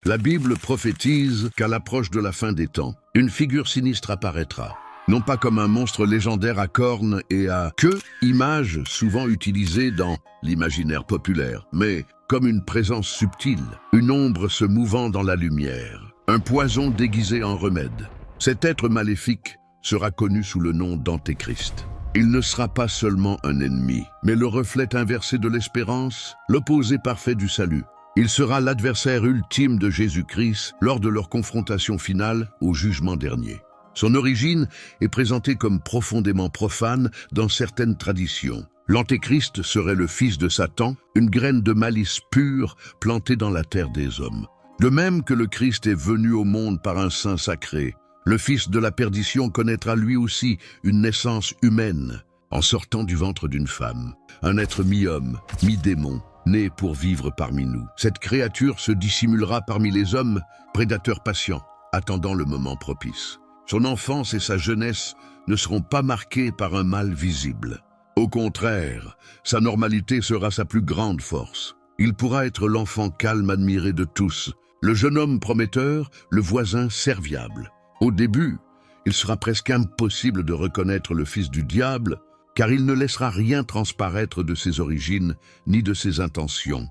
La Bible prophétise qu'à l'approche de la fin des temps, une figure sinistre apparaîtra. Non pas comme un monstre légendaire à cornes et à queue, image souvent utilisée dans l'imaginaire populaire, mais comme une présence subtile, une ombre se mouvant dans la lumière, un poison déguisé en remède. Cet être maléfique sera connu sous le nom d'Antéchrist. Il ne sera pas seulement un ennemi, mais le reflet inversé de l'espérance, l'opposé parfait du salut. Il sera l'adversaire ultime de Jésus-Christ lors de leur confrontation finale au jugement dernier. Son origine est présentée comme profondément profane dans certaines traditions. L'Antéchrist serait le fils de Satan, une graine de malice pure plantée dans la terre des hommes. De même que le Christ est venu au monde par un saint sacré, le fils de la perdition connaîtra lui aussi une naissance humaine, en sortant du ventre d'une femme, un être mi-homme, mi-démon, né pour vivre parmi nous. Cette créature se dissimulera parmi les hommes, prédateur patient, attendant le moment propice. Son enfance et sa jeunesse ne seront pas marquées par un mal visible. Au contraire, sa normalité sera sa plus grande force. Il pourra être l'enfant calme admiré de tous, le jeune homme prometteur, le voisin serviable. Au début, il sera presque impossible de reconnaître le fils du diable, car il ne laissera rien transparaître de ses origines ni de ses intentions.